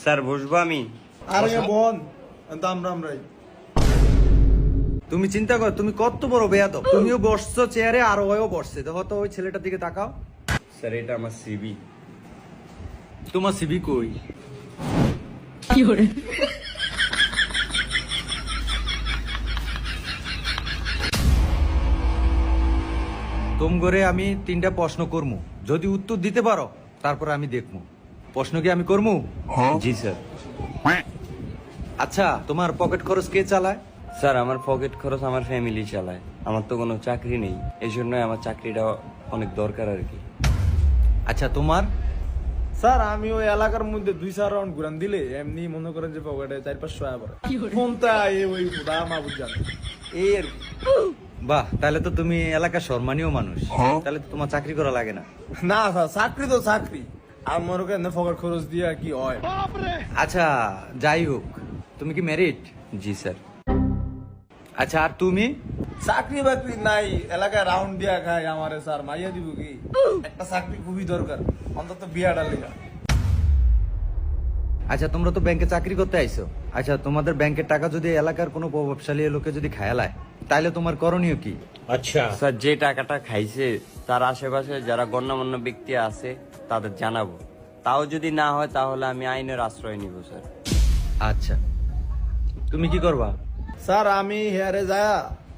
Sir বসবো আমি? আরে বোন আমরাই। তুমি চিন্তা করো, তুমি কত বড় বেয়াদব। তুমিও বসছো চেয়ারে আর ওও বসছে। দেখো তো ওই ছেলেটার দিকে তাকাও। স্যার এটা আমার সিবি। তোমার সিবি কই? তোম করে আমি 3টা প্রশ্ন করমু, যদি উত্তর দিতে পারো তারপর আমি দেখমু। প্রশ্ন কি আমি করমু? জি স্যার। আচ্ছা, তোমার পকেট খরচ কে চালায়? স্যার আমার পকেট খরচ আমার ফ্যামিলি চালায়। আমার তো কোনো চাকরি নেই, এই জন্যই আমার চাকরিটা অনেক দরকার আর কি। আচ্ছা তোমার? স্যার আমি ওই এলাকার মধ্যে 2-4 রাউন্ড ঘুরান দিলে এমনি মনে করেন যে পকেটে 4-500 আয় পড়ে। ফোনটা ওই খুদা মাহবুব জানে এই আর কি। বাহ, তাহলে তো তুমি এলাকার সম্মানীয় মানুষ। তাহলে তো তোমার চাকরি করা লাগে না। না স্যার, চাকরি তো চাকরি, আর মনে করেন পকেট খরচ দিয়া কি হয়। আচ্ছা যাই হোক, তুমি কি ম্যারিড? জি স্যার। আচ্ছা আর তুমি? চাকরি বাকরি নাই, এলাকায় রাউন্ড দিয়া খাই। আমারে স্যার মাইয়া দিব কি? একটা চাকরি খুবই দরকার, অন্তত বিয়াটা লেগা। আচ্ছা তোমরা তো ব্যাংকে চাকরি করতে আইছো। আচ্ছা তোমাদের ব্যাংকের টাকা যদি এলাকার কোনো প্রভাবশালী লোকে যদি খায়ালায়, তাহলে তোমার করণীয় কি? স্যার যে টাকাটা খাইছে তার আশেপাশে যারা গণ্যমান্য ব্যক্তি আছে তাদের জানাবো। তাও যদি না হয় তাহলে আমি আইনের আশ্রয় নিব স্যার। আচ্ছা তুমি কি করবা? স্যার আমি হেয়ারে যায়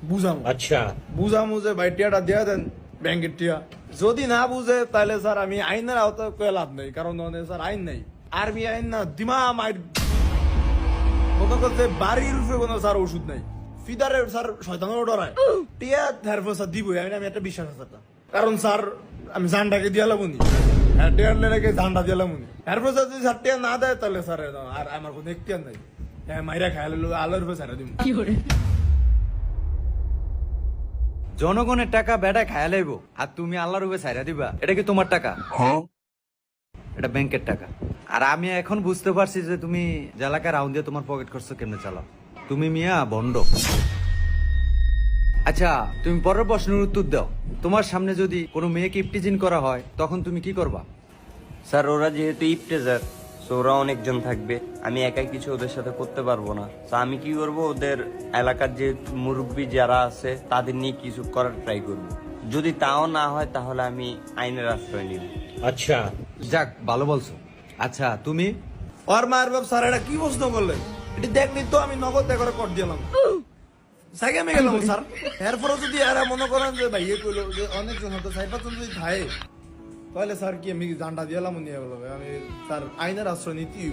বুঝামু। আচ্ছা বুঝামু যে ভাই টিয়াটা দিয়া দেন ব্যাংকের টিয়া। যদি না বুঝে তাহলে স্যার আমি আইনের আওতায় কয়ে লাভ নেই, কারণ ওখানে স্যার আইন নাই। আর্মি আইন না দিমা মাইর মনে করতে বাড়ির উপরে কোনো স্যার ওষুধ নাই। ফিদারে স্যার শয়তানের ডরায় টিয়া ধারফ স্যার দিবই। আমি একটা বিশ্বাস আছে স্যার, কারণ স্যার আমি জানটাকে দিয়ে লাগুনি, হ্যাঁ টিয়ার লেগে জানটা দিয়ে লাগুনি। এরপর যদি স্যার টিয়া না দেয় তাহলে স্যার আর আমার কোনো এখতিয়ার নাই। হ্যাঁ মাইরা খাই আলোর উপরে ছাড়া দিব। জনগণের টাকা বেটা খায়া লাইব আর তুমি আল্লাহর উপরে ছাইরা দিবা? এটা কি তোমার টাকা? এটা ব্যাংকের টাকা। আর আমি এখন বুঝতে পারছি যে তুমি যে এলাকায় রাউন্ড দিয়ে তোমার পকেট খরচ কেমনে চালাও। তুমি মিয়া বন্ড। আচ্ছা তুমি পরের প্রশ্নের উত্তর দাও। তোমার সামনে যদি কোনো মেয়েকে ইপটিজিং করা হয় তখন তুমি কি করবা? স্যার ওরা যেহেতু ইফতেজার, সো ওরা অনেকজন থাকবে, আমি একাই কিছু ওদের সাথে করতে পারবো না। তো আমি কি করব, ওদের এলাকার যে মুরব্বী যারা আছে তাদের নিয়ে কিছু করার ট্রাই করব। যদি তাও না হয় তাহলে আমি আইনের আশ্রয় নিব। আচ্ছা যাক ভালো বলছো। আচ্ছা তুমি? আর মায়ের বাপ স্যার এটা কি প্রশ্ন করলেন? এটি দেখলি তো আমি নগদ করে কর দিলাম, সাইকে আমি গেলাম স্যার। এরপরে যদি এরা মনে করেন যে ভাই ইয়ে করলো যে অনেকজন হতো 4-5 জন যদি থাকে, তাহলে স্যার কি আমি জানটা দিলাম নিয়ে গেল। আমি স্যার আইনের আশ্রয় নিতেই